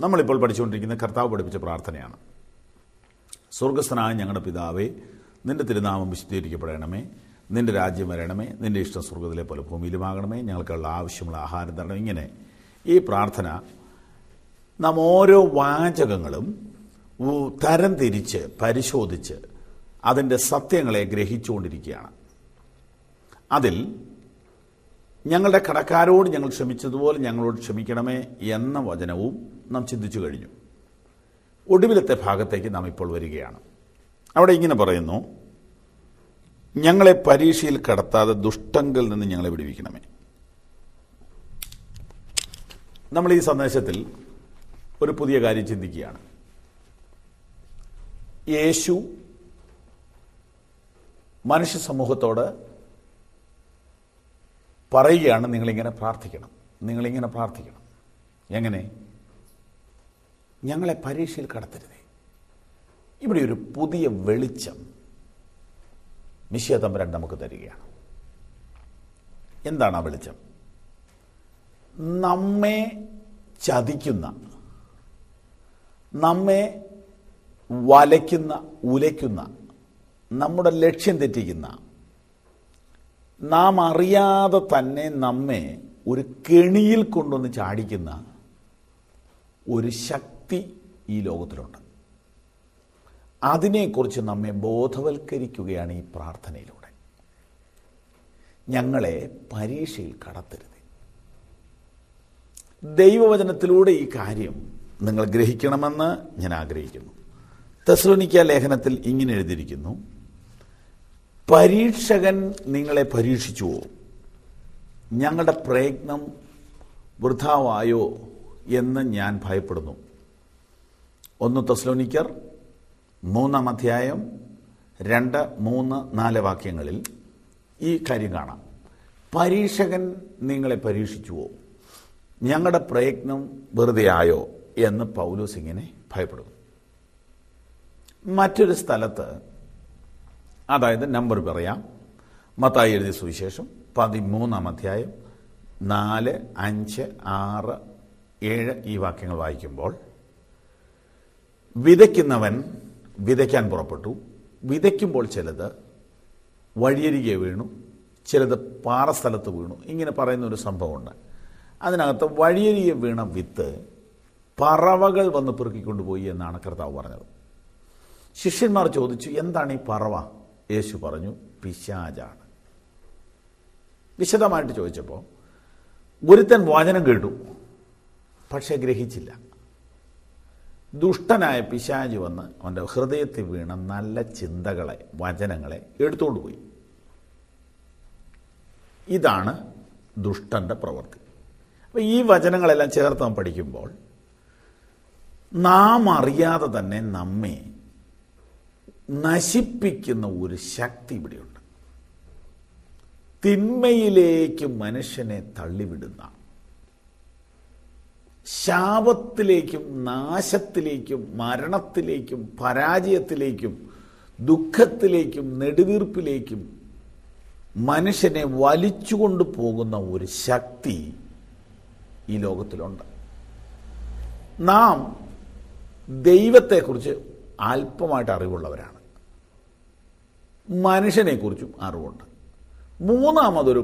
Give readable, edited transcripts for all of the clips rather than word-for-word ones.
നമ്മളിപ്പോൾ പഠിച്ചുകൊണ്ടിരിക്കുന്ന കർത്താവ് പഠിപ്പിച്ച പ്രാർത്ഥനയാണ്. സ്വർഗസ്ഥനായ ഞങ്ങളുടെ പിതാവേ, നിന്റെ തിരുനാമം വിശുദ്ധീകരിക്കപ്പെടണമേ, നിന്റെ രാജ്യം വരണമേ, നിന്റെ ഇഷ്ടം സ്വർഗത്തിലെ പോലെ ഭൂമിയിലുമാകണമേ, ഞങ്ങൾക്കുള്ള ആവശ്യമുള്ള ആഹാരം തരണം. ഇങ്ങനെ ഈ പ്രാർത്ഥന നാം ഓരോ വാചകങ്ങളും തരം തിരിച്ച് പരിശോധിച്ച് അതിൻ്റെ സത്യങ്ങളെ ഗ്രഹിച്ചുകൊണ്ടിരിക്കുകയാണ്. അതിൽ ഞങ്ങളുടെ കടക്കാരോട് ഞങ്ങൾ ക്ഷമിച്ചതുപോലെ ഞങ്ങളോട് ക്ഷമിക്കണമേ എന്ന വചനവും നാം ചിന്തിച്ചു കഴിഞ്ഞു. ഒടുവിലത്തെ ഭാഗത്തേക്ക് നാം ഇപ്പോൾ വരികയാണ്. അവിടെ ഇങ്ങനെ പറയുന്നു, ഞങ്ങളെ പരീക്ഷയിൽ കടത്താതെ ദുഷ്ടങ്കിൽ നിന്ന് ഞങ്ങളെ വിടുവിക്കണമേ. നമ്മൾ ഈ സന്ദേശത്തിൽ ഒരു പുതിയ കാര്യം ചിന്തിക്കുകയാണ്. യേശു മനുഷ്യ സമൂഹത്തോട് പറയുകയാണ്, നിങ്ങളിങ്ങനെ പ്രാർത്ഥിക്കണം, നിങ്ങളിങ്ങനെ പ്രാർത്ഥിക്കണം. എങ്ങനെ? ഞങ്ങളെ പരീക്ഷയിൽ കടത്തരുതേ. ഇവിടെ ഒരു പുതിയ വെളിച്ചം മിശിഹാ തമ്പുരാൻ നമുക്ക് തരികയാണ്. എന്താണ് ആ വെളിച്ചം? നമ്മെ ചതിക്കുന്ന, നമ്മെ വലയ്ക്കുന്ന, ഉലയ്ക്കുന്ന, നമ്മുടെ ലക്ഷ്യം തെറ്റിക്കുന്ന, നാം അറിയാതെ തന്നെ നമ്മെ ഒരു കെണിയിൽ കൊണ്ടുവന്ന് ചാടിക്കുന്ന ഒരു ശക്തി ഈ ലോകത്തിലുണ്ട്. അതിനെക്കുറിച്ച് നമ്മെ ബോധവൽക്കരിക്കുകയാണ് ഈ പ്രാർത്ഥനയിലൂടെ. ഞങ്ങളെ പരീക്ഷയിൽ കടത്തരുത്. ദൈവവചനത്തിലൂടെ ഈ കാര്യം നിങ്ങൾ ഗ്രഹിക്കണമെന്ന് ഞാൻ ആഗ്രഹിക്കുന്നു. തെസ്സലോനിക്ക ലേഖനത്തിൽ ഇങ്ങനെ എഴുതിയിരിക്കുന്നു, പരീക്ഷകൻ നിങ്ങളെ പരീക്ഷിച്ചുവോ? ഞങ്ങളുടെ പ്രയത്നം വൃഥാവായോ എന്ന് ഞാൻ ഭയപ്പെടുന്നു. 1 തെസ്സലോനിക്കർ 3-ാം അധ്യായം 2, 3, 4 വാക്യങ്ങളിൽ ഈ കാര്യം കാണാം. പരീക്ഷകൻ നിങ്ങളെ പരീക്ഷിച്ചുവോ? ഞങ്ങളുടെ പ്രയത്നം വെറുതെയായോ എന്ന് പൗലോസ് ഇങ്ങനെ ഭയപ്പെടുന്നു. മറ്റൊരു സ്ഥലത്ത്, അതായത് നമ്പർ പറയാം, മത്തായി എഴുതിയ സുവിശേഷം 13-ാം അധ്യായം 4, 5, 6, 7 ഈ വാക്യങ്ങൾ വായിക്കുമ്പോൾ, വിതയ്ക്കുന്നവൻ വിതയ്ക്കാൻ പുറപ്പെട്ടു. വിതയ്ക്കുമ്പോൾ ചിലത് വഴിയരികെ വീണു, ചിലത് പാറസ്ഥലത്ത് വീണു. ഇങ്ങനെ പറയുന്ന ഒരു സംഭവമുണ്ട്. അതിനകത്ത് വഴിയരികെ വീണ വിത്ത് പറവകൾ വന്ന് പെറുക്കിക്കൊണ്ടുപോയി എന്നാണ് കർത്താവ് പറഞ്ഞത്. ശിഷ്യന്മാർ ചോദിച്ചു, എന്താണ് ഈ പറവ? യേശു പറഞ്ഞു, പിശാചാണ്. വിശദമായിട്ട് ചോദിച്ചപ്പോൾ ഒരുത്തൻ വചനം കേട്ടു, പക്ഷെ ഗ്രഹിച്ചില്ല. ദുഷ്ടനായ പിശാച് വന്ന് അവൻ്റെ ഹൃദയത്തിൽ വീണ നല്ല ചിന്തകളെ, വചനങ്ങളെ എടുത്തുകൊണ്ട് പോയി. ഇതാണ് ദുഷ്ടൻ്റെ പ്രവൃത്തി. അപ്പം ഈ വചനങ്ങളെല്ലാം ചേർത്ത് നാം പഠിക്കുമ്പോൾ നാം അറിയാതെ തന്നെ നമ്മെ നശിപ്പിക്കുന്ന ഒരു ശക്തി ഇവിടെയുണ്ട്. തിന്മയിലേക്ക് മനുഷ്യനെ തള്ളിവിടുന്ന, ശാപത്തിലേക്കും നാശത്തിലേക്കും മരണത്തിലേക്കും പരാജയത്തിലേക്കും ദുഃഖത്തിലേക്കും നെടുവീർപ്പിലേക്കും മനുഷ്യനെ വലിച്ചുകൊണ്ടു പോകുന്ന ഒരു ശക്തി ഈ ലോകത്തിലുണ്ട്. നാം ദൈവത്തെക്കുറിച്ച് അല്പമായിട്ട് അറിവുള്ളവരാണ്, മനുഷ്യനെക്കുറിച്ചും അറിവുണ്ട്. മൂന്നാമതൊരു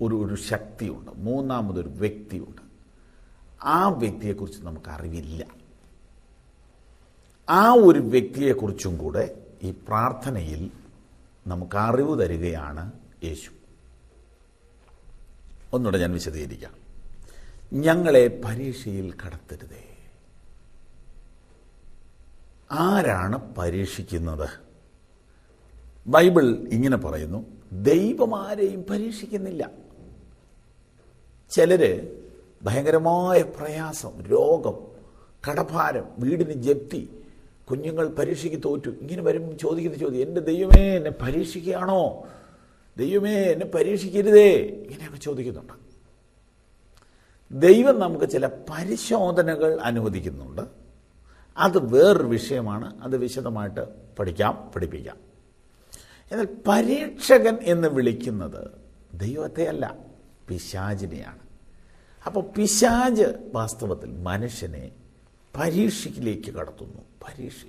ഒരു ശക്തിയുണ്ട്, മൂന്നാമതൊരു വ്യക്തിയുണ്ട്. ആ വ്യക്തിയെക്കുറിച്ച് നമുക്ക് അറിവില്ല. ആ ഒരു വ്യക്തിയെക്കുറിച്ചും കൂടെ ഈ പ്രാർത്ഥനയിൽ നമുക്ക് അറിവ് തരികയാണ് യേശു. ഒന്നുകൂടെ ഞാൻ വിശദീകരിക്കാം. ഞങ്ങളെ പരീക്ഷയിൽ കടത്തരുതേ. ആരാണ് പരീക്ഷിക്കുന്നത്? ബൈബിൾ ഇങ്ങനെ പറയുന്നു, ദൈവം ആരെയും പരീക്ഷിക്കുന്നില്ല. ചിലര് ഭയങ്കരമായ പ്രയാസം, രോഗം, കടഭാരം, വീടിന് ജപ്തി, കുഞ്ഞുങ്ങൾ പരീക്ഷയ്ക്ക് തോറ്റു, ഇങ്ങനെ വരുമ്പോൾ ചോദിക്കുന്ന ചോദ്യം, എൻ്റെ ദൈവമേ എന്നെ പരീക്ഷിക്കുകയാണോ? ദൈവമേ എന്നെ പരീക്ഷിക്കരുതേ, ഇങ്ങനെയൊക്കെ ചോദിക്കുന്നുണ്ട്. ദൈവം നമുക്ക് ചില പരിശോധനകൾ അനുവദിക്കുന്നുണ്ട്. അത് വേറൊരു വിഷയമാണ്, അത് വിശദമായിട്ട് പഠിപ്പിക്കാം. എന്നാൽ പരീക്ഷകൻ എന്ന് വിളിക്കുന്നത് ദൈവത്തെയല്ല, പിശാചിനെയാണ്. അപ്പോൾ പിശാച് വാസ്തവത്തിൽ മനുഷ്യനെ പരീക്ഷയിലേക്ക് കടത്തുന്നു. പരീക്ഷ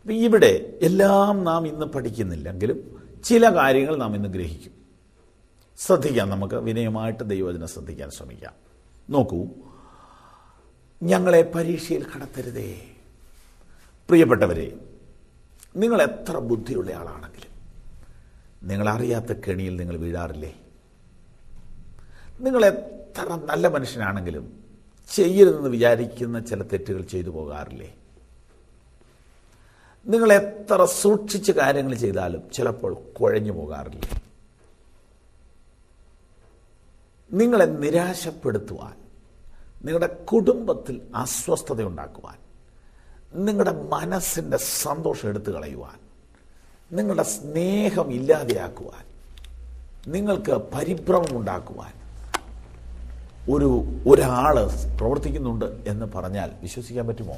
ഇവിടെ എല്ലാം നാം ഇന്ന് പഠിക്കുന്നില്ലെങ്കിലും ചില കാര്യങ്ങൾ നാം ഇന്ന് ഗ്രഹിക്കും. ശ്രദ്ധിക്കാം, നമുക്ക് വിനയമായിട്ട് ദൈവവചനം ശ്രദ്ധിക്കാൻ ശ്രമിക്കാം. നോക്കൂ, ഞങ്ങളെ പരീക്ഷയിൽ കടത്തരുതേ. പ്രിയപ്പെട്ടവരെ, നിങ്ങൾ എത്ര ബുദ്ധിയുള്ള ആളാണെങ്കിലും നിങ്ങളറിയാത്ത കെണിയിൽ നിങ്ങൾ വീഴാറില്ലേ? നിങ്ങൾ എത്ര നല്ല മനുഷ്യനാണെങ്കിലും ചെയ്യരുതെന്ന് വിചാരിക്കുന്ന ചില തെറ്റുകൾ ചെയ്തു പോകാറില്ലേ? നിങ്ങൾ എത്ര സൂക്ഷിച്ച് കാര്യങ്ങൾ ചെയ്താലും ചിലപ്പോൾ കുഴഞ്ഞു പോകാറില്ലേ? നിങ്ങളെ നിരാശപ്പെടുത്തുവാൻ, നിങ്ങളുടെ കുടുംബത്തിൽ അസ്വസ്ഥതയുണ്ടാക്കുവാൻ, നിങ്ങളുടെ മനസ്സിൻ്റെ സന്തോഷം എടുത്തു കളയുവാൻ, നിങ്ങളുടെ സ്നേഹം ഇല്ലാതെയാക്കുവാൻ, നിങ്ങൾക്ക് പരിഭ്രമം ഉണ്ടാക്കുവാൻ ഒരാൾ പ്രവർത്തിക്കുന്നുണ്ട് എന്ന് പറഞ്ഞാൽ വിശ്വസിക്കാൻ പറ്റുമോ?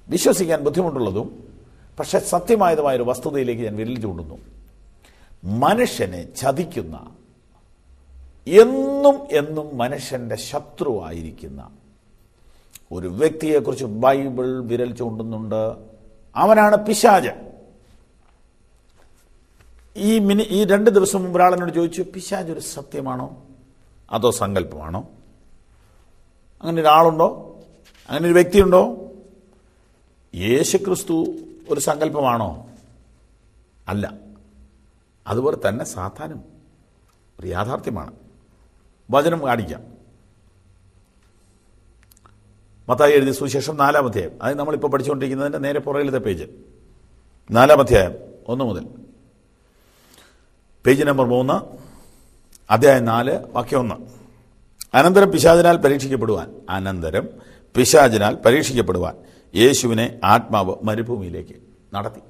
വിശ്വസിക്കാൻ ബുദ്ധിമുട്ടുള്ളതും പക്ഷെ സത്യമായതുമായൊരു വസ്തുതയിലേക്ക് ഞാൻ വിരൽ ചൂണ്ടുന്നു. മനുഷ്യനെ ചതിക്കുന്ന, എന്നും മനുഷ്യൻ്റെ ശത്രുവായിരിക്കുന്ന ഒരു വ്യക്തിയെക്കുറിച്ച് ബൈബിൾ വിരൽ ചൂണ്ടുന്നുണ്ട്. അവനാണ് പിശാച്. ഈ 2 ദിവസം മുമ്പ് ഒരാളെന്നോട് ചോദിച്ചു, പിശാച് ഒരു സത്യമാണോ അതോ സങ്കല്പമാണോ? അങ്ങനെ ഒരാളുണ്ടോ? അങ്ങനെ ഒരു വ്യക്തിയുണ്ടോ? യേശുക്രിസ്തു ഒരു സങ്കല്പമാണോ? അല്ല. അതുപോലെ തന്നെ സാത്താനും ഒരു യാഥാർത്ഥ്യമാണ്. വചനം കാണിക്കാം. മത്തായി എഴുതിയ സുവിശേഷം 4-ാം അധ്യായം, അത് നമ്മളിപ്പോൾ പഠിച്ചുകൊണ്ടിരിക്കുന്നതിൻ്റെ നേരെ പുറകിലത്തെ പേജ്, 4-ാം അധ്യായം 1 മുതൽ, പേജ് നമ്പർ 3, അധ്യായം 4, വാക്യം 1. അനന്തരം പിശാചിനാൽ പരീക്ഷിക്കപ്പെടുവാൻ യേശുവിനെ ആത്മാവ് മരുഭൂമിയിലേക്ക് നടത്തി.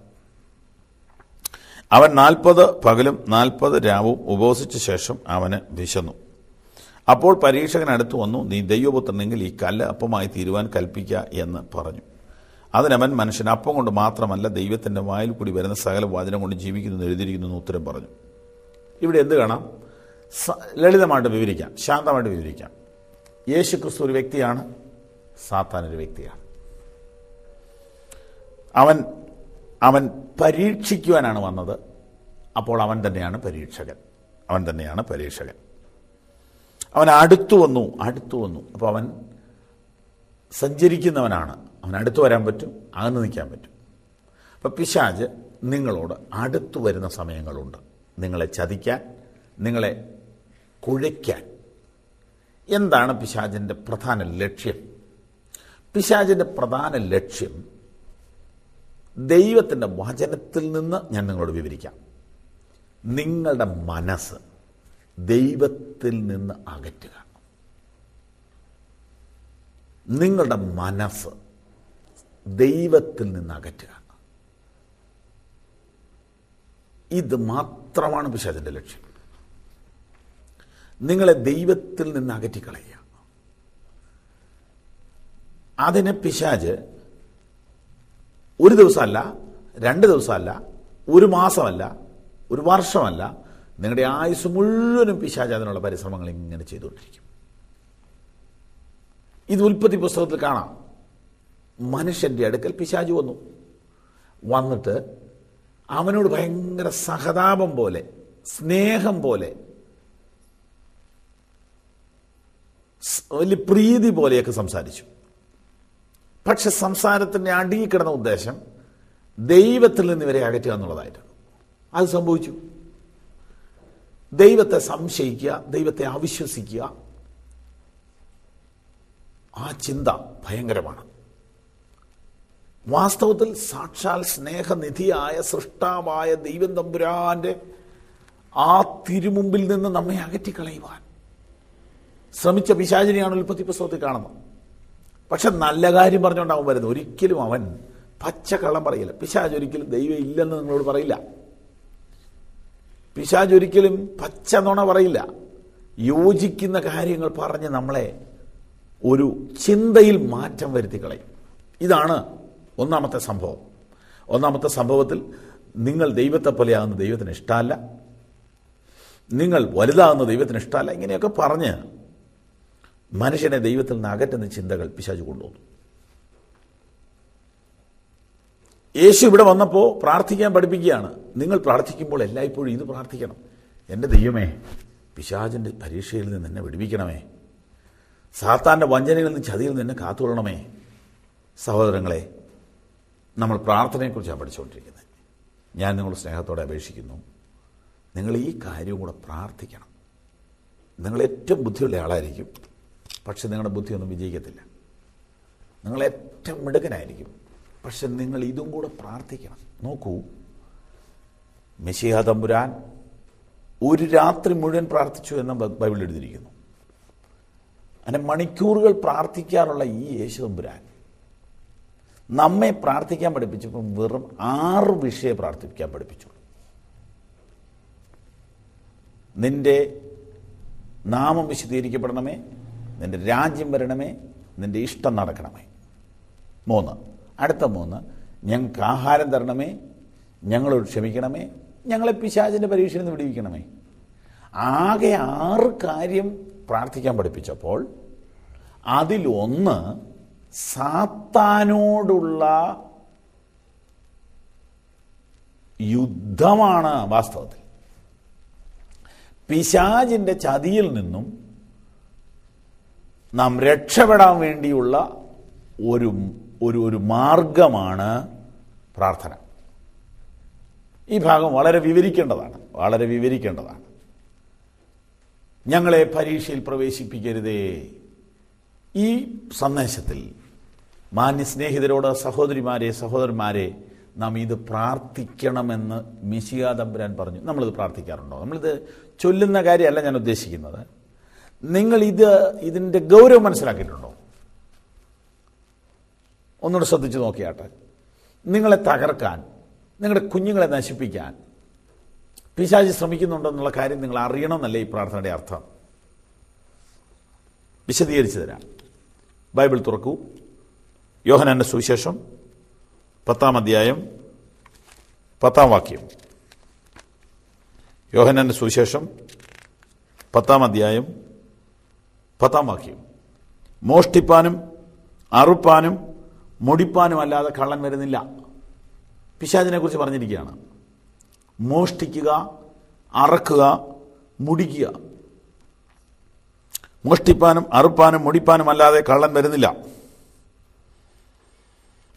അവൻ 40 പകലും 40 രാവും ഉപവസിച്ച ശേഷം അവന് വിശന്നു. അപ്പോൾ പരീക്ഷകൻ അടുത്തു വന്നു, നീ ദൈവപുത്രനെങ്കിൽ ഈ കല്ല് അപ്പമായി തീരുവാൻ കൽപ്പിക്കുക എന്ന് പറഞ്ഞു. അതിനവൻ, മനുഷ്യൻ അപ്പം കൊണ്ട് മാത്രമല്ല ദൈവത്തിൻ്റെ വായിൽ കൂടി വരുന്ന സകല വചനം കൊണ്ട് ജീവിക്കുന്നു എഴുതിയിരിക്കുന്നു ഉത്തരം പറഞ്ഞു. ഇവിടെ എന്ത് കാണാം? ലളിതമായിട്ട് വിവരിക്കാം, ശാന്തമായിട്ട് വിവരിക്കാം. യേശുക്രിസ്തു ഒരു വ്യക്തിയാണ്, സാത്താൻ ഒരു വ്യക്തിയാണ്. അവൻ പരീക്ഷിക്കുവാനാണ് വന്നത്. അപ്പോൾ അവൻ തന്നെയാണ് പരീക്ഷകൻ. അവൻ അടുത്തു വന്നു. അപ്പോൾ അവൻ സഞ്ചരിക്കുന്നവനാണ്. അവൻ അടുത്തു വരാൻ പറ്റും, അകന്നു നിൽക്കാൻ പറ്റും. അപ്പം പിശാച് നിങ്ങളോട് അടുത്തു വരുന്ന സമയങ്ങളുണ്ട്, നിങ്ങളെ ചതിക്കാൻ, നിങ്ങളെ കുഴയ്ക്കാൻ. എന്താണ് പിശാചിൻ്റെ പ്രധാന ലക്ഷ്യം? പിശാചിൻ്റെ പ്രധാന ലക്ഷ്യം ദൈവത്തിൻ്റെ വചനത്തിൽ നിന്ന് ഞാൻ നിങ്ങളോട് വിവരിക്കാം. നിങ്ങളുടെ മനസ്സ് ദൈവത്തിൽ നിന്ന് അകറ്റുക. നിങ്ങളുടെ മനസ്സ് ദൈവത്തിൽ നിന്ന് അകറ്റുക. ഇത് മാത്രമാണ് പിശാചിൻ്റെ ലക്ഷ്യം. നിങ്ങളെ ദൈവത്തിൽ നിന്ന് അകറ്റിക്കളയുക. അതിന് പിശാച് 1 ദിവസമല്ല, 2 ദിവസമല്ല, 1 മാസമല്ല, 1 വർഷമല്ല, നിങ്ങളുടെ ആയുസ് മുഴുവനും പിശാച് അതിനുള്ള പരിശ്രമങ്ങൾ ഇങ്ങനെ ചെയ്തുകൊണ്ടിരിക്കും. ഇത് ഉൽപ്പത്തി പുസ്തകത്തിൽ കാണാം. മനുഷ്യൻ്റെ അടുക്കൽ പിശാച് വന്നിട്ട് അവനോട് ഭയങ്കര സഹതാപം പോലെ, സ്നേഹം പോലെ, വലിയ പ്രീതി പോലെയൊക്കെ സംസാരിച്ചു. പക്ഷെ സംസാരത്തിൻ്റെ അടിയിൽ കിടന്ന ഉദ്ദേശം ദൈവത്തിൽ നിന്ന് ഇവരെ അകറ്റുക എന്നുള്ളതായിരുന്നു. അത് സംഭവിച്ചു. ദൈവത്തെ സംശയിക്കുക, ദൈവത്തെ അവിശ്വസിക്കുക, ആ ചിന്ത ഭയങ്കരമാണ്. വാസ്തവത്തിൽ സാക്ഷാൽ സ്നേഹനിധിയായ സൃഷ്ടാവായ ദൈവം തമ്പുരാന്റെ ആ തിരുമുമ്പിൽ നിന്ന് നമ്മെ അകറ്റിക്കളയുവാൻ ശ്രമിച്ച പിശാചിനെയാണ് ഉൽപ്പത്തി പുസ്തകത്തിൽ കാണുന്നത്. പക്ഷെ നല്ല കാര്യം പറഞ്ഞുകൊണ്ടാവും വരുന്നത്. ഒരിക്കലും അവൻ പച്ചക്കള്ളം പറയില്ല. പിശാച് ഒരിക്കലും ദൈവം ഇല്ലെന്ന് നിങ്ങളോട് പറയില്ല. പിശാച് ഒരിക്കലും പച്ച നുണ പറയില്ല. യോജിക്കുന്ന കാര്യങ്ങൾ പറഞ്ഞ് നമ്മളെ ഒരു ചിന്തയിൽ മാറ്റം വരുത്തി കളയും. ഇതാണ് ഒന്നാമത്തെ സംഭവം. ഒന്നാമത്തെ സംഭവത്തിൽ നിങ്ങൾ ദൈവത്തെ പോലെയാകുന്ന ദൈവത്തിന് ഇഷ്ടമല്ല, നിങ്ങൾ വലുതാകുന്ന ദൈവത്തിന് ഇഷ്ടമല്ല, ഇങ്ങനെയൊക്കെ പറഞ്ഞ് മനുഷ്യനെ ദൈവത്തിൽ നിന്ന് അകറ്റുന്ന ചിന്തകൾ പിശാച് കൊണ്ടുവന്നു. യേശു ഇവിടെ വന്നപ്പോൾ പ്രാർത്ഥിക്കാൻ പഠിപ്പിക്കുകയാണ്. നിങ്ങൾ പ്രാർത്ഥിക്കുമ്പോൾ എല്ലായ്പ്പോഴും ഇത് പ്രാർത്ഥിക്കണം: എൻ്റെ ദൈവമേ, പിശാചിൻ്റെ പരീക്ഷയിൽ നിന്ന് എന്നെ വിടുവിക്കണമേ, സാത്താൻ്റെ വഞ്ചനയിൽ നിന്ന്, ചതിയിൽ നിന്ന് കാത്തുകൊള്ളണമേ. സഹോദരങ്ങളെ, നമ്മൾ പ്രാർത്ഥനയെക്കുറിച്ചാണ് പഠിച്ചുകൊണ്ടിരിക്കുന്നത്. ഞാൻ നിങ്ങളുടെ സ്നേഹത്തോടെ അപേക്ഷിക്കുന്നു, നിങ്ങൾ ഈ കാര്യവും കൂടെ പ്രാർത്ഥിക്കണം. നിങ്ങൾ ഏറ്റവും ബുദ്ധിയുള്ള ആളായിരിക്കും, പക്ഷെ നിങ്ങളുടെ ബുദ്ധിയൊന്നും വിജയിക്കത്തില്ല. നിങ്ങൾ ഏറ്റവും മിടുക്കനായിരിക്കും, പക്ഷെ നിങ്ങൾ ഇതും കൂടെ പ്രാർത്ഥിക്കണം. നോക്കൂ, മെശിഹ തമ്പുരാൻ ഒരു രാത്രി മുഴുവൻ പ്രാർത്ഥിച്ചു എന്ന് ബൈബിൾ എഴുതിയിരിക്കുന്നു. അങ്ങനെ മണിക്കൂറുകൾ പ്രാർത്ഥിക്കാറുള്ള ഈ യേശു തമ്പുരാൻ നമ്മെ പ്രാർത്ഥിക്കാൻ പഠിപ്പിച്ചപ്പോൾ വെറും 6 വിഷയം പ്രാർത്ഥിക്കാൻ പഠിപ്പിച്ചു. നിന്റെ നാമം വിശുദ്ധീകരിക്കപ്പെടണമേ, നിന്റെ രാജ്യം വരണമേ, നിന്റെ ഇഷ്ടം നടക്കണമേ. 3, അടുത്ത 3, ഞങ്ങൾക്ക് ആഹാരം തരണമേ, ഞങ്ങളോട് ക്ഷമിക്കണമേ, ഞങ്ങളെ പിശാചിൻ്റെ പരീക്ഷയിൽ നിന്ന് വിടുവിക്കണമേ. ആകെ 6 കാര്യം പ്രാർത്ഥിക്കാൻ പഠിപ്പിച്ചപ്പോൾ അതിലൊന്ന് സാത്താനോടുള്ള യുദ്ധമാണ്. വാസ്തവത്തിൽ പിശാചിൻ്റെ ചതിയിൽ നിന്നും നാം രക്ഷപ്പെടാൻ വേണ്ടിയുള്ള ഒരു മാർഗമാണ് പ്രാർത്ഥന. ഈ ഭാഗം വളരെ വിവരിക്കേണ്ടതാണ്. ഞങ്ങളെ പരീക്ഷയിൽ പ്രവേശിപ്പിക്കരുതേ. ഈ സന്ദേശത്തിൽ മാന്യസ്നേഹിതരോട്, സഹോദരന്മാരെ, നാം ഇത് പ്രാർത്ഥിക്കണമെന്ന് മെശിഹ തമ്പുരാൻ പറഞ്ഞു. നമ്മളിത് പ്രാർത്ഥിക്കാറുണ്ടോ? നമ്മളിത് ചൊല്ലുന്ന കാര്യമല്ല ഞാൻ ഉദ്ദേശിക്കുന്നത്. നിങ്ങൾ ഇതിൻ്റെ ഗൗരവം മനസ്സിലാക്കിയിട്ടുണ്ടോ? ഒന്നുകൂടെ ശ്രദ്ധിച്ച് നോക്കിയാട്ടെ. നിങ്ങളെ തകർക്കാൻ, നിങ്ങളുടെ കുഞ്ഞുങ്ങളെ നശിപ്പിക്കാൻ പിശാച് ശ്രമിക്കുന്നുണ്ടെന്നുള്ള കാര്യം നിങ്ങൾ അറിയണമെന്നല്ലേ ഈ പ്രാർത്ഥനയുടെ അർത്ഥം? വിശദീകരിച്ചു തരാം. ബൈബിൾ തുറക്കൂ. യോഹന്നാന്റെ സുവിശേഷം 10-ാം അധ്യായം 10-ാം വാക്യം. യോഹന്നാന്റെ സുവിശേഷം 10-ാം അധ്യായം 10-ാം വാക്യം. മോഷ്ടിപ്പാനും അറുപ്പാനും മുടിപ്പാനും അല്ലാതെ കള്ളൻ വരുന്നില്ല. പിശാചിനെ കുറിച്ച് പറഞ്ഞിരിക്കുകയാണ്. മോഷ്ടിക്കുക, അറക്കുക, മുടിക്കുക. മോഷ്ടിപ്പാനും അറുപ്പാനും മുടിപ്പാനും അല്ലാതെ കള്ളൻ വരുന്നില്ല.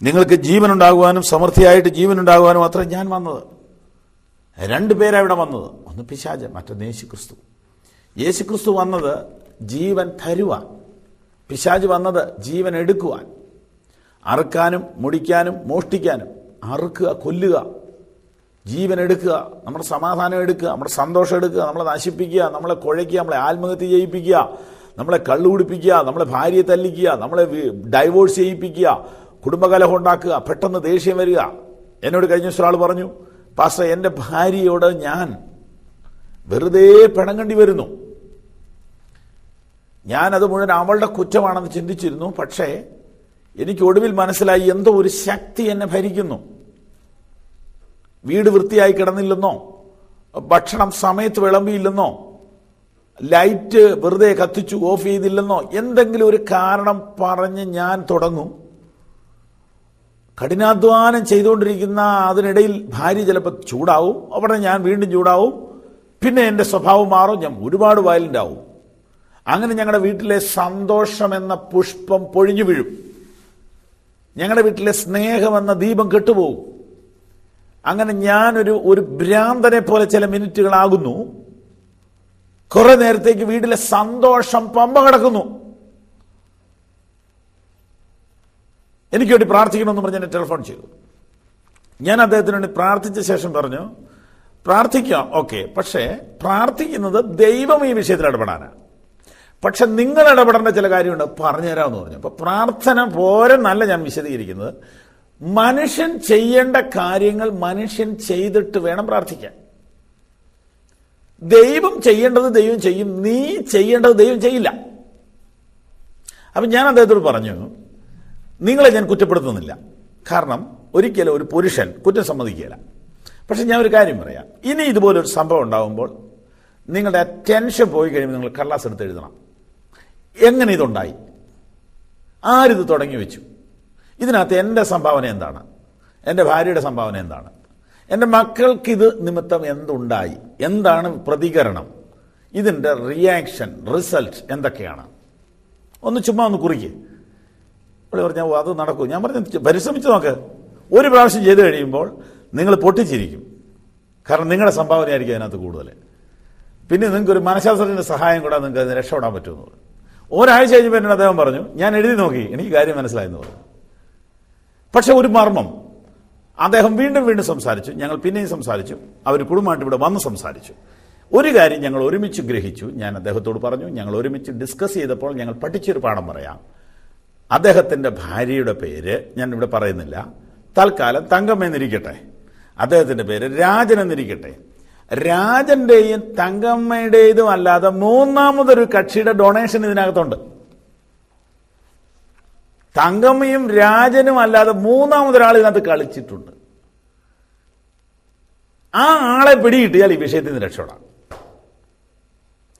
നിങ്ങൾക്ക് ജീവനുണ്ടാകുവാനും സമൃദ്ധിയായിട്ട് ജീവനുണ്ടാകുവാനും അത്ര ഞാൻ വന്നത്. 2 പേരാണ് ഇവിടെ വന്നത്. ഒന്ന് പിശാച്, മറ്റൊന്ന് യേശുക്രിസ്തു. യേശുക്രിസ്തു വന്നത് ജീവൻ തരുവാൻ, പിശാച് വന്നത് ജീവൻ എടുക്കുവാൻ. അറുക്കാനും മുടിക്കാനും മോഷ്ടിക്കാനും. അറുക്കുക, കൊല്ലുക, ജീവൻ എടുക്കുക, നമ്മുടെ സമാധാനം എടുക്കുക, നമ്മുടെ സന്തോഷം എടുക്കുക, നമ്മളെ നശിപ്പിക്കുക, നമ്മളെ കുഴയ്ക്കുക, നമ്മളെ ആത്മഹത്യ ചെയ്യിപ്പിക്കുക, നമ്മളെ കള്ളു കുടിപ്പിക്കുക, നമ്മളെ ഭാര്യയെ തല്ലിക്കുക, നമ്മളെ ഡൈവോഴ്സ് ചെയ്യിപ്പിക്കുക, കുടുംബകലഹം ഉണ്ടാക്കുക, പെട്ടെന്ന് ദേഷ്യം വരിക. എന്നോട് കഴിഞ്ഞ ഒരാൾ പറഞ്ഞു, പാസ്റ്റർ, എൻ്റെ ഭാര്യയോട് ഞാൻ വെറുതെ പിണങ്ങേണ്ടി വരുന്നു. ഞാനത് മുഴുവൻ അവളുടെ കുറ്റമാണെന്ന് ചിന്തിച്ചിരുന്നു. പക്ഷേ എനിക്ക് ഒടുവിൽ മനസ്സിലായി, എന്തോ ഒരു ശക്തി എന്നെ ഭരിക്കുന്നു. വീട് വൃത്തിയായി കിടന്നില്ലെന്നോ, ഭക്ഷണം സമയത്ത് വിളമ്പിയില്ലെന്നോ, ലൈറ്റ് വെറുതെ കത്തിച്ചു ഓഫ് ചെയ്തില്ലെന്നോ, എന്തെങ്കിലും ഒരു കാരണം പറഞ്ഞ് ഞാൻ തുടങ്ങും. കഠിനാധ്വാനം ചെയ്തുകൊണ്ടിരിക്കുന്ന അതിനിടയിൽ ഭാര്യ ചിലപ്പോൾ ചൂടാവും, അവിടെ ഞാൻ വീണ്ടും ചൂടാവും. പിന്നെ എൻ്റെ സ്വഭാവം മാറും, ഞാൻ ഒരുപാട് വയലൻ്റ് ആവും. അങ്ങനെ ഞങ്ങളുടെ വീട്ടിലെ സന്തോഷം എന്ന പുഷ്പം പൊഴിഞ്ഞു വീഴും. ഞങ്ങളുടെ വീട്ടിലെ സ്നേഹമെന്ന ദീപം കെട്ടുപോകും. അങ്ങനെ ഞാനൊരു ഭ്രാന്തനെ പോലെ ചില മിനിറ്റുകളാകുന്നു. കുറെ നേരത്തേക്ക് വീട്ടിലെ സന്തോഷം പമ്പ കിടക്കുന്നു. എനിക്ക് വേണ്ടി പ്രാർത്ഥിക്കണമെന്ന് പറഞ്ഞ് എന്നെ ടെലിഫോൺ ചെയ്തു. ഞാൻ അദ്ദേഹത്തിന് വേണ്ടി പ്രാർത്ഥിച്ച ശേഷം പറഞ്ഞു, പ്രാർത്ഥിക്കാം, ഓക്കെ, പക്ഷേ പ്രാർത്ഥിക്കുന്നത് ദൈവം ഈ വിഷയത്തിൽ ഇടപെടാനാണ്. പക്ഷെ നിങ്ങൾ ഇടപെടേണ്ട ചില കാര്യമുണ്ട്, പറഞ്ഞുതരാമെന്ന് പറഞ്ഞു. അപ്പൊ പ്രാർത്ഥന പോരെന്നല്ല ഞാൻ വിശദീകരിക്കുന്നത്. മനുഷ്യൻ ചെയ്യേണ്ട കാര്യങ്ങൾ മനുഷ്യൻ ചെയ്തിട്ട് വേണം പ്രാർത്ഥിക്കാൻ. ദൈവം ചെയ്യേണ്ടത് ദൈവം ചെയ്യും, നീ ചെയ്യേണ്ടത് ദൈവം ചെയ്യില്ല. അപ്പം ഞാൻ അദ്ദേഹത്തോട് പറഞ്ഞു, നിങ്ങളെ ഞാൻ കുറ്റപ്പെടുത്തുന്നില്ല. കാരണം ഒരിക്കലും ഒരു പുരുഷൻ കുറ്റം സമ്മതിക്കുകയില്ല. പക്ഷെ ഞാൻ ഒരു കാര്യം പറയാം, ഇനി ഇതുപോലൊരു സംഭവം ഉണ്ടാകുമ്പോൾ നിങ്ങളുടെ ടെൻഷൻ പോയി കഴിയുമ്പോൾ നിങ്ങൾ കടലാസ് എടുത്ത് എഴുതണം. എങ്ങനെ ഇതുണ്ടായി, ആരിത് തുടങ്ങി വെച്ചു, ഇതിനകത്ത് എൻ്റെ സംഭാവന എന്താണ്, എൻ്റെ ഭാര്യയുടെ സംഭാവന എന്താണ്, എൻ്റെ മക്കൾക്കിത് നിമിത്തം എന്തുണ്ടായി, എന്താണ് പ്രതികരണം, ഇതിൻ്റെ റിയാക്ഷൻ, റിസൾട്ട് എന്തൊക്കെയാണ്, ഒന്ന് ചുമ്മാ ഒന്ന് കുറിക്ക്. ഇവിടെ പറഞ്ഞാൽ അത് നടക്കൂ. ഞാൻ പറഞ്ഞു പരിശ്രമിച്ച് നോക്ക്. ഒരു പ്രാവശ്യം ചെയ്ത് കഴിയുമ്പോൾ നിങ്ങൾ പൊട്ടിച്ചിരിക്കും. കാരണം നിങ്ങളുടെ സംഭാവനയായിരിക്കും അതിനകത്ത് കൂടുതൽ. പിന്നെ നിങ്ങൾക്കൊരു മനഃശാസ്ത്രത്തിൻ്റെ സഹായം കൂടാതെ നിങ്ങൾക്ക് അതിന് രക്ഷപ്പെടാൻ പറ്റുമെന്ന് പറഞ്ഞു. ഒരാഴ്ച കഴിഞ്ഞപ്പോൾ എന്നോട് അദ്ദേഹം പറഞ്ഞു, ഞാൻ എഴുതി നോക്കി, എനിക്ക് കാര്യം മനസ്സിലായെന്ന് പറഞ്ഞു. പക്ഷെ ഒരു മർമ്മം, അദ്ദേഹം വീണ്ടും വീണ്ടും സംസാരിച്ചു, ഞങ്ങൾ പിന്നെയും സംസാരിച്ചു, അവർ കുടുംബമായിട്ട് ഇവിടെ വന്ന് സംസാരിച്ചു. ഒരു കാര്യം ഞങ്ങൾ ഒരുമിച്ച് ഗ്രഹിച്ചു. ഞാൻ അദ്ദേഹത്തോട് പറഞ്ഞു, ഞങ്ങൾ ഒരുമിച്ച് ഡിസ്കസ് ചെയ്തപ്പോൾ ഞങ്ങൾ പഠിച്ചൊരു പാഠം പറയാം. അദ്ദേഹത്തിൻ്റെ ഭാര്യയുടെ പേര് ഞാൻ ഇവിടെ പറയുന്നില്ല, തൽക്കാലം തങ്കമ്മയെന്നിരിക്കട്ടെ. അദ്ദേഹത്തിൻ്റെ പേര് രാജൻ എന്നിരിക്കട്ടെ. രാജന്റെയും തങ്കമ്മയുടേതും അല്ലാതെ മൂന്നാമതൊരു കക്ഷിയുടെ ഡൊണേഷൻ ഇതിനകത്തുണ്ട്. തങ്കമ്മയും രാജനും അല്ലാതെ മൂന്നാമതൊരാൾ ഇതിനകത്ത് കളിച്ചിട്ടുണ്ട്. ആ ആളെ പിടികിട്ടിയാൽ ഈ വിഷയത്തിൽ നിന്ന് രക്ഷപ്പെടാം.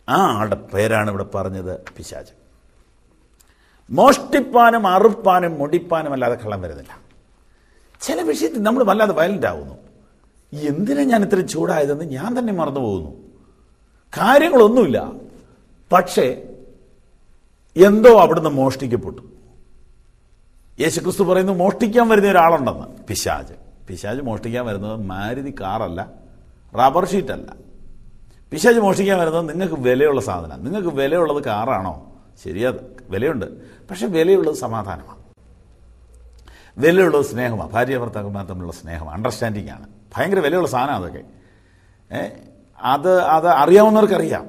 ആ ആളുടെ പേരാണ് ഇവിടെ പറഞ്ഞത് പിശാച്. മോഷ്ടിപ്പാനും അറുപ്പാനും മുടിപ്പാനും അല്ലാതെ കള്ളം വരുന്നില്ല. ചില വിഷയത്തിൽ നമ്മൾ വല്ലാതെ വയലന്റ് ആവുന്നു. എന്തിനാ ഞാൻ ഇത്രയും ചൂടായതെന്ന് ഞാൻ തന്നെ മറന്നു പോകുന്നു. കാര്യങ്ങളൊന്നുമില്ല, പക്ഷേ എന്തോ അവിടുന്ന് മോഷ്ടിക്കപ്പെട്ടു. യേശുക്രിസ്തു പറയുന്നു മോഷ്ടിക്കാൻ വരുന്ന ഒരാളുണ്ടെന്ന്. പിശാച് മോഷ്ടിക്കാൻ വരുന്നത് മാരുതി കാറല്ല, റബ്ബർ ഷീറ്റല്ല. പിശാച് മോഷ്ടിക്കാൻ വരുന്നത് നിങ്ങൾക്ക് വിലയുള്ള സാധനം. നിങ്ങൾക്ക് വിലയുള്ളത് കാറാണോ? ശരിയാ, വിലയുണ്ട്. പക്ഷെ വിലയുള്ളത് സമാധാനമാണ്, വിലയുള്ളത് സ്നേഹമാണ്. ഭാര്യ ഭർത്താക്കന്മാർ തമ്മിലുള്ള സ്നേഹം, അണ്ടർസ്റ്റാൻഡിങ് ആണ്. ഭയങ്കര വിലയുള്ള സാധനം അതൊക്കെ. അത് അറിയാവുന്നവർക്കറിയാം.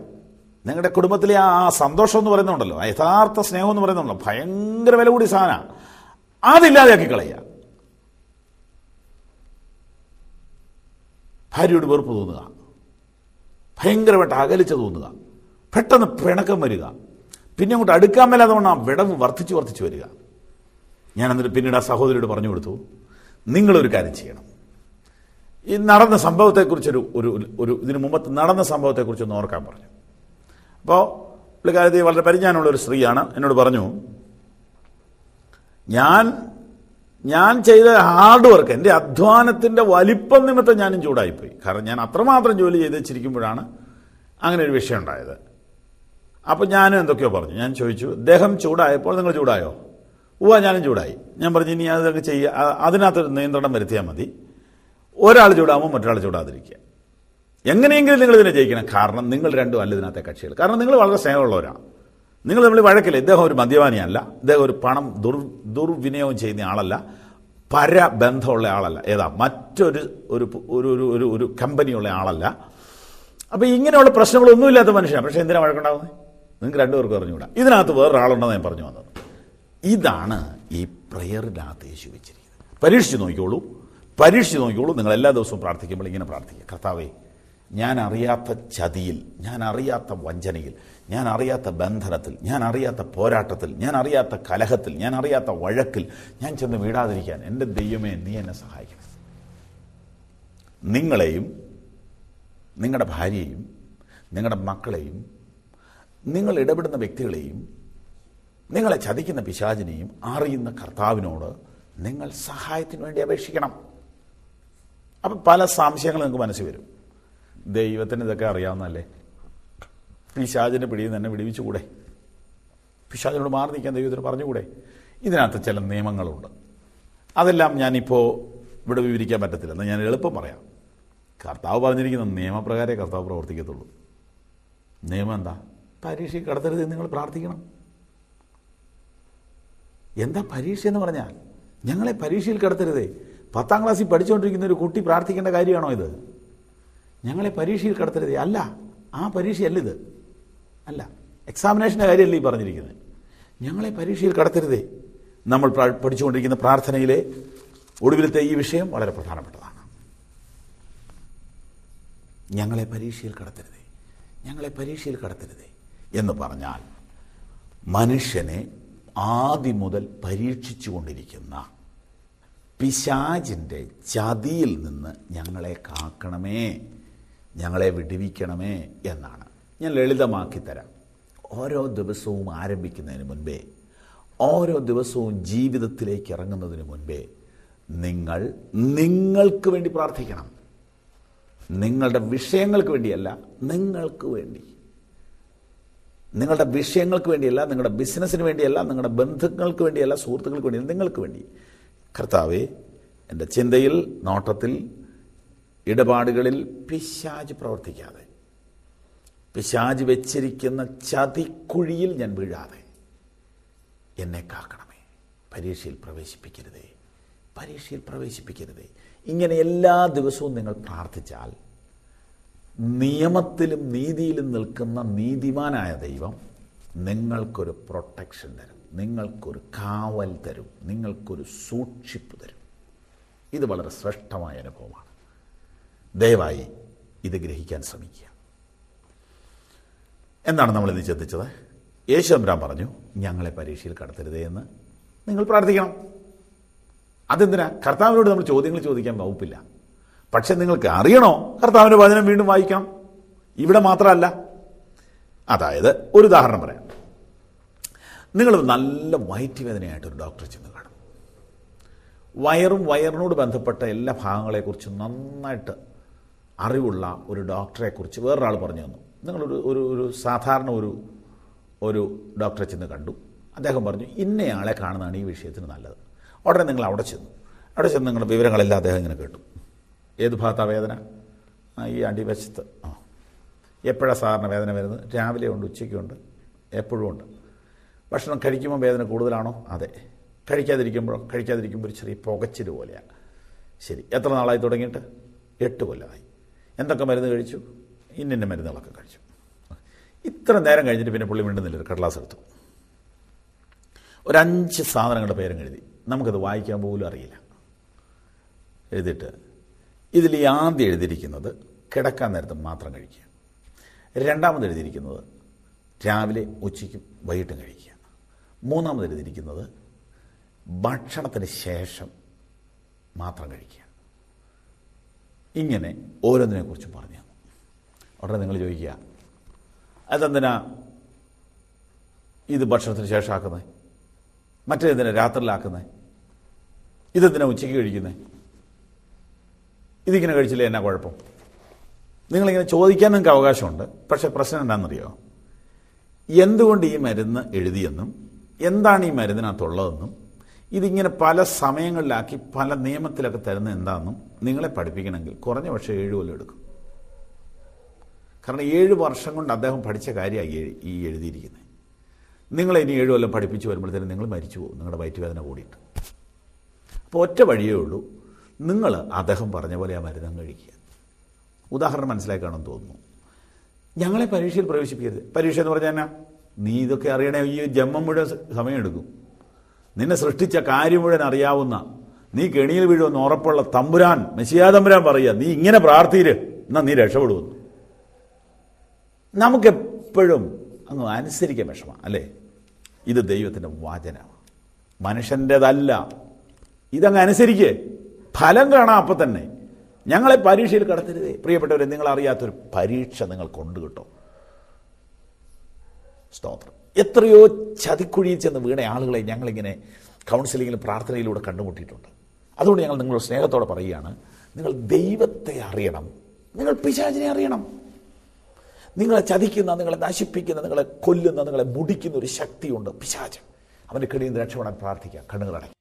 നിങ്ങളുടെ കുടുംബത്തിലെ ആ സന്തോഷം എന്ന് പറയുന്നുണ്ടല്ലോ, ആ യഥാർത്ഥ സ്നേഹം എന്ന് പറയുന്നുണ്ടല്ലോ, ഭയങ്കര വില കൂടിയ സാധനമാണ്. അതില്ലാതെയാക്കി കളയുക. ഭാര്യയോട് വെറുപ്പ് തോന്നുക, ഭയങ്കരമായിട്ട് അകലിച്ച് തോന്നുക, പെട്ടെന്ന് പിണക്കം വരിക, പിന്നെ അങ്ങോട്ട് അടുക്കാൻ മേലാതെ കൊണ്ട് ആ വിടവ് വർദ്ധിച്ചു വരിക. ഞാൻ എന്നിട്ട് പിന്നീട് ആ സഹോദരിയോട് പറഞ്ഞു കൊടുത്തു, നിങ്ങളൊരു കാര്യം ചെയ്യണം. ഈ നടന്ന സംഭവത്തെക്കുറിച്ചൊരു ഇതിനു മുമ്പ് നടന്ന സംഭവത്തെക്കുറിച്ചൊന്ന് ഓർക്കാൻ പറഞ്ഞു. അപ്പോൾ പുള്ളിക്കാരത്തി വളരെ പരിജ്ഞാനമുള്ള ഒരു സ്ത്രീയാണ്. എന്നോട് പറഞ്ഞു, ഞാൻ ചെയ്ത ഹാർഡ് വർക്ക്, എൻ്റെ അധ്വാനത്തിൻ്റെ വലിപ്പം നിമിത്തം ഞാനും ചൂടായിപ്പോയി. കാരണം ഞാൻ അത്രമാത്രം ജോലി ചെയ്ത് വെച്ചിരിക്കുമ്പോഴാണ് അങ്ങനെ ഒരു വിഷയം ഉണ്ടായത്. അപ്പോൾ ഞാനും എന്തൊക്കെയോ പറഞ്ഞു. ഞാൻ ചോദിച്ചു, ദേഹം ചൂടായപ്പോൾ നിങ്ങൾ ചൂടായോ? ഞാനും ചൂടായി. ഞാൻ പറഞ്ഞു, ഇനി അതൊക്കെ ചെയ്യുക, അതിനകത്തൊരു നിയന്ത്രണം വരുത്തിയാൽ മതി. ഒരാൾ ചൂടാകുമ്പോൾ മറ്റൊരാൾ ചൂടാതിരിക്കുക. എങ്ങനെയെങ്കിലും നിങ്ങൾ ഇതിനെ ജയിക്കണം. കാരണം നിങ്ങൾ രണ്ടും അല്ല ഇതിനകത്തെ കക്ഷികൾ. കാരണം നിങ്ങൾ വളരെ സ്നേഹമുള്ളവരാണ്. നിങ്ങൾ തമ്മിൽ വഴക്കില്ല. ഇദ്ദേഹം ഒരു മദ്യപാനിയല്ല, ഇദ്ദേഹം ഒരു പണം ദുർവിനിയോഗം ചെയ്യുന്ന ആളല്ല, പരബന്ധമുള്ള ആളല്ല, മറ്റൊരു ഒരു കമ്പനിയുള്ള ആളല്ല. അപ്പോൾ ഇങ്ങനെയുള്ള പ്രശ്നങ്ങളൊന്നുമില്ലാത്ത മനുഷ്യനാണ്. പക്ഷേ എന്തിനാണ് വഴക്കുണ്ടാകുന്നത്? നിങ്ങൾക്ക് രണ്ടുപേർക്കും അറിഞ്ഞുകൂടാ. ഇതിനകത്ത് വേറൊരാളുണ്ടെന്ന് ഞാൻ പറഞ്ഞു വന്നത്. ഇതാണ് ഈ പ്രയറിനകത്ത് യേശു വെച്ചിരിക്കുന്നത്. പരീക്ഷിച്ച് നോക്കിക്കോളൂ. നിങ്ങൾ എല്ലാ ദിവസവും പ്രാർത്ഥിക്കുമ്പോൾ ഇങ്ങനെ പ്രാർത്ഥിക്കുക, കർത്താവേ, ഞാൻ അറിയാത്ത ചതിയിൽ, ഞാൻ അറിയാത്ത വഞ്ചനയിൽ, ഞാൻ അറിയാത്ത ബന്ധനത്തിൽ, ഞാൻ അറിയാത്ത പോരാട്ടത്തിൽ, ഞാൻ അറിയാത്ത കലഹത്തിൽ, ഞാൻ അറിയാത്ത വഴക്കിൽ ഞാൻ ചെന്ന് വീഴാതിരിക്കാൻ എൻ്റെ ദൈവമേ നീ എന്നെ സഹായിക്കണം. നിങ്ങളെയും നിങ്ങളുടെ ഭാര്യയെയും നിങ്ങളുടെ മക്കളെയും നിങ്ങൾ ഇടപെടുന്ന വ്യക്തികളെയും നിങ്ങളെ ചതിക്കുന്ന പിശാചിനെയും അറിയുന്ന കർത്താവിനോട് നിങ്ങൾ സഹായത്തിന് വേണ്ടി അപേക്ഷിക്കണം. അപ്പം പല സംശയങ്ങൾ നിങ്ങൾക്ക് മനസ്സിൽ വരും. ദൈവത്തിന് ഇതൊക്കെ അറിയാവുന്നതല്ലേ? പിശാചിൻ്റെ പിടിയിൽ തന്നെ വിടുവിച്ചുകൂടെ? പിശാചിനോട് മാറി നിൽക്കാൻ ദൈവത്തിന് പറഞ്ഞുകൂടെ? ഇതിനകത്ത് ചില നിയമങ്ങളുണ്ട്. അതെല്ലാം ഞാനിപ്പോൾ ഇവിടെ വിവരിക്കാൻ പറ്റത്തില്ല. എന്നാൽ ഞാൻ എളുപ്പം പറയാം. കർത്താവ് പറഞ്ഞിരിക്കുന്ന നിയമപ്രകാരമേ കർത്താവ് പ്രവർത്തിക്കത്തുള്ളൂ. നിയമം എന്താ? പരീക്ഷയ്ക്ക് കടത്തരുത് നിങ്ങൾ പ്രാർത്ഥിക്കണം. എന്താ പരീക്ഷ എന്ന് പറഞ്ഞാൽ? ഞങ്ങളെ പരീക്ഷയിൽ കടത്തരുതേ. 10ാം ക്ലാസ്സിൽ പഠിച്ചുകൊണ്ടിരിക്കുന്ന ഒരു കുട്ടി പ്രാർത്ഥിക്കേണ്ട കാര്യമാണോ ഇത്? ഞങ്ങളെ പരീക്ഷയിൽ കടത്തരുതേ. അല്ല, ആ പരീക്ഷയല്ല ഇത്. അല്ല, എക്സാമിനേഷൻ്റെ കാര്യമല്ല ഈ പറഞ്ഞിരിക്കുന്നത്. ഞങ്ങളെ പരീക്ഷയിൽ കടത്തരുതേ. നമ്മൾ പഠിച്ചുകൊണ്ടിരിക്കുന്ന പ്രാർത്ഥനയിലെ ഒടുവിലത്തെ ഈ വിഷയം വളരെ പ്രധാനപ്പെട്ടതാണ്. ഞങ്ങളെ പരീക്ഷയിൽ കടത്തരുതേ, ഞങ്ങളെ പരീക്ഷയിൽ കടത്തരുതേ എന്ന് പറഞ്ഞാൽ മനുഷ്യനെ ആദ്യം മുതൽ പരീക്ഷിച്ചു കൊണ്ടിരിക്കുന്ന പിശാചിൻ്റെ ചതിയിൽ നിന്ന് ഞങ്ങളെ കാക്കണമേ, ഞങ്ങളെ വിടുവിക്കണമേ എന്നാണ്. ഞാൻ ലളിതമാക്കി തരാം. ഓരോ ദിവസവും ആരംഭിക്കുന്നതിന് മുൻപേ, ഓരോ ദിവസവും ജീവിതത്തിലേക്ക് ഇറങ്ങുന്നതിന് മുൻപേ നിങ്ങൾക്ക് വേണ്ടി പ്രാർത്ഥിക്കണം. നിങ്ങളുടെ വിഷയങ്ങൾക്ക് വേണ്ടിയല്ല, നിങ്ങൾക്ക് വേണ്ടി. നിങ്ങളുടെ വിഷയങ്ങൾക്ക് വേണ്ടിയല്ല, നിങ്ങളുടെ ബിസിനസ്സിന് വേണ്ടിയല്ല, നിങ്ങളുടെ ബന്ധുക്കൾക്ക് വേണ്ടിയല്ല, സുഹൃത്തുക്കൾക്ക് വേണ്ടിയല്ല, നിങ്ങൾക്ക് വേണ്ടി. കർത്താവേ, എൻ്റെ ചിന്തയിൽ, നോട്ടത്തിൽ, ഇടപാടുകളിൽ പിശാച് പ്രവർത്തിക്കാതെ, പിശാച് വെച്ചിരിക്കുന്ന ചതിക്കുഴിയിൽ ഞാൻ വീഴാതെ എന്നെ കാക്കണമേ. പരീക്ഷയിൽ പ്രവേശിപ്പിക്കരുതേ. ഇങ്ങനെ എല്ലാ ദിവസവും നിങ്ങൾ പ്രാർത്ഥിച്ചാൽ നിയമത്തിലും നീതിയിലും നിൽക്കുന്ന നീതിമാനായ ദൈവം നിങ്ങൾക്കൊരു പ്രൊട്ടക്ഷൻ തരും, നിങ്ങൾക്കൊരു കാവൽ തരും, നിങ്ങൾക്കൊരു സൂക്ഷിപ്പ് തരും. ഇത് വളരെ ശ്രേഷ്ഠമായ അനുഭവമാണ്. ദയവായി ഇത് ഗ്രഹിക്കാൻ ശ്രമിക്കുക. എന്താണ് നമ്മളിന്ന് ചിന്തിച്ചത്? യേശു തമ്പുരാൻ പറഞ്ഞു, ഞങ്ങളെ പരീക്ഷയിൽ കടത്തരുതേ എന്ന് നിങ്ങൾ പ്രാർത്ഥിക്കണം. അതെന്തിനാ? കർത്താവിനോട് നമ്മൾ ചോദ്യങ്ങൾ ചോദിക്കാൻ വകുപ്പില്ല. പക്ഷെ നിങ്ങൾക്ക് അറിയണോ, കർത്താവിൻ്റെ വചനം വീണ്ടും വായിക്കണം. ഇവിടെ മാത്രമല്ല. അതായത് ഒരു ഉദാഹരണം പറയാം. നിങ്ങൾ നല്ല വയറ്റുവേദനയായിട്ടൊരു ഡോക്ടറെ ചെന്ന് കാണും. വയറിനോട് ബന്ധപ്പെട്ട എല്ലാ ഭാഗങ്ങളെക്കുറിച്ചും നന്നായിട്ട് അറിവുള്ള ഒരു ഡോക്ടറെക്കുറിച്ച് വേറൊരാൾ പറഞ്ഞു തന്നു. നിങ്ങളൊരു സാധാരണ ഒരു ഡോക്ടറെ ചെന്ന് കണ്ടു. അദ്ദേഹം പറഞ്ഞു, ഇന്നയാളെ കാണുന്നതാണ് ഈ വിഷയത്തിന് നല്ലത്. ഉടനെ നിങ്ങൾ അവിടെ ചെന്നു നിങ്ങളുടെ വിവരങ്ങളെല്ലാം അദ്ദേഹം ഇങ്ങനെ കേട്ടു. ഏത് ഭാഗത്താണ് വേദന? ഈ അടിവശത്ത്. എപ്പോഴാണ് സാധാരണ വേദന വരുന്നത്? രാവിലെ ഉണ്ട്, ഉച്ചയ്ക്കുണ്ട്, എപ്പോഴും ഉണ്ട്. ഭക്ഷണം കഴിക്കുമ്പോൾ വേദന കൂടുതലാണോ? അതെ. കഴിക്കാതിരിക്കുമ്പോൾ ഒരു ചെറിയ പുകച്ചിൽ പോലെയാണ്. ശരി. എത്ര നാളായി തുടങ്ങിയിട്ട്? 8 കൊല്ലമായി. എന്തൊക്കെ മരുന്ന് കഴിച്ചു? ഇന്ന മരുന്നുകളൊക്കെ കഴിച്ചു. ഇത്ര നേരം കഴിഞ്ഞിട്ട് പിന്നെ പുള്ളി മിണ്ടുന്നില്ല. ഒരു കടലാസ് എടുത്തു, ഒരു 5 സാധനങ്ങളുടെ പേരും എഴുതി. നമുക്കത് വായിക്കാൻ പോലും അറിയില്ല. എഴുതിയിട്ട് ഇതിൽ ഈ ആദ്യം എഴുതിയിരിക്കുന്നത് കിടക്കാൻ നേരത്ത് മാത്രം കഴിക്കുക. രണ്ടാമത് എഴുതിയിരിക്കുന്നത് രാവിലെ ഉച്ചയ്ക്കും വൈകിട്ടും കഴിക്കുക. മൂന്നാമത് എഴുതിയിരിക്കുന്നത് ഭക്ഷണത്തിന് ശേഷം മാത്രം കഴിക്കുക. ഇങ്ങനെ ഓരോന്നിനെക്കുറിച്ചും പറഞ്ഞു. ഉടനെ നിങ്ങൾ ചോദിക്കുക, അതെന്തിനാ ഇത് ഭക്ഷണത്തിന് ശേഷം ആക്കുന്നത്? മറ്റേതിനാ രാത്രിയിലാക്കുന്നത്? ഇതെന്തിനാ ഉച്ചയ്ക്ക് കഴിക്കുന്നത്? ഇതിങ്ങനെ കഴിച്ചില്ലേ എന്നാ കുഴപ്പം? നിങ്ങളിങ്ങനെ ചോദിക്കാൻ നിങ്ങൾക്ക് അവകാശമുണ്ട്. പക്ഷേ പ്രശ്നം എന്താണെന്നറിയോ? എന്തുകൊണ്ട് ഈ മരുന്ന് എഴുതിയെന്നും എന്താണ് ഈ മരുന്നിനകത്തുള്ളതെന്നും ഇതിങ്ങനെ പല സമയങ്ങളിലാക്കി പല നിയമത്തിലൊക്കെ തരുന്നത് എന്താണെന്നും നിങ്ങളെ പഠിപ്പിക്കണമെങ്കിൽ കുറഞ്ഞ പക്ഷേ 7 കൊല്ലം എടുക്കും. കാരണം 7 വർഷം കൊണ്ട് അദ്ദേഹം പഠിച്ച കാര്യമായി ഈ എഴുതിയിരിക്കുന്നത്. നിങ്ങളെ ഇനി 7 കൊല്ലം പഠിപ്പിച്ച് വരുമ്പോഴത്തേനും നിങ്ങൾ മരിച്ചു പോകും, നിങ്ങളുടെ വയറ്റുവേദന കൂടിയിട്ട്. അപ്പോൾ ഒറ്റ വഴിയേ ഉള്ളൂ, നിങ്ങൾ അദ്ദേഹം പറഞ്ഞ പോലെ ആ മരുന്ന് കഴിക്കുക. ഉദാഹരണം മനസ്സിലാക്കി കാണുമെന്ന് തോന്നുന്നു. ഞങ്ങളെ പരീക്ഷയിൽ പ്രവേശിപ്പിക്കരുത്. പരീക്ഷ എന്ന് പറഞ്ഞാൽ എന്നാ? നീ ഇതൊക്കെ അറിയണേ ഈ ജന്മം മുഴുവൻ സമയമെടുക്കും. നിന്നെ സൃഷ്ടിച്ച കാര്യം മുഴുവൻ അറിയാവുന്ന, നീ കെണിയിൽ വീഴുമെന്ന് ഉറപ്പുള്ള തമ്പുരാൻ, മെശിയാ തമ്പുരാൻ പറയുക, നീ ഇങ്ങനെ പ്രാർത്ഥിര്, എന്നാൽ നീ രക്ഷപ്പെടുമെന്ന്. നമുക്കെപ്പോഴും അങ്ങ് അനുസരിക്കാൻ വിഷമം അല്ലേ? ഇത് ദൈവത്തിൻ്റെ വചനമാണ്, മനുഷ്യൻ്റെതല്ല. ഇതങ്ങ് അനുസരിക്കേ, ഫലം കാണാം അപ്പം തന്നെ. ഞങ്ങളെ പരീക്ഷയിൽ കടത്തരുതേ. പ്രിയപ്പെട്ടവരെ, നിങ്ങൾ അറിയാത്തൊരു പരീക്ഷ നിങ്ങൾക്കുണ്ട് കേട്ടോ. സ്തോത്രം. എത്രയോ ചതിക്കുഴിയിൽ ചെന്ന് വീണ ആളുകളെ ഞങ്ങളിങ്ങനെ കൗൺസിലിങ്ങിലും പ്രാർത്ഥനയിലൂടെ കണ്ടുമുട്ടിയിട്ടുണ്ട്. അതുകൊണ്ട് ഞങ്ങൾ നിങ്ങളോട് സ്നേഹത്തോടെ പറയുകയാണ്, നിങ്ങൾ ദൈവത്തെ അറിയണം, നിങ്ങൾ പിശാചിനെ അറിയണം. നിങ്ങളെ ചതിക്കുന്ന, നിങ്ങളെ നശിപ്പിക്കുന്ന, നിങ്ങളെ കൊല്ലുന്ന, നിങ്ങളെ മുടിക്കുന്ന ഒരു ശക്തിയുണ്ട്, പിശാച്. അവൻ്റെ കെണിയിൽ നിന്ന് രക്ഷപ്പെടാൻ പ്രാർത്ഥിക്കുക. കണ്ണുകളടയ്ക്കുക.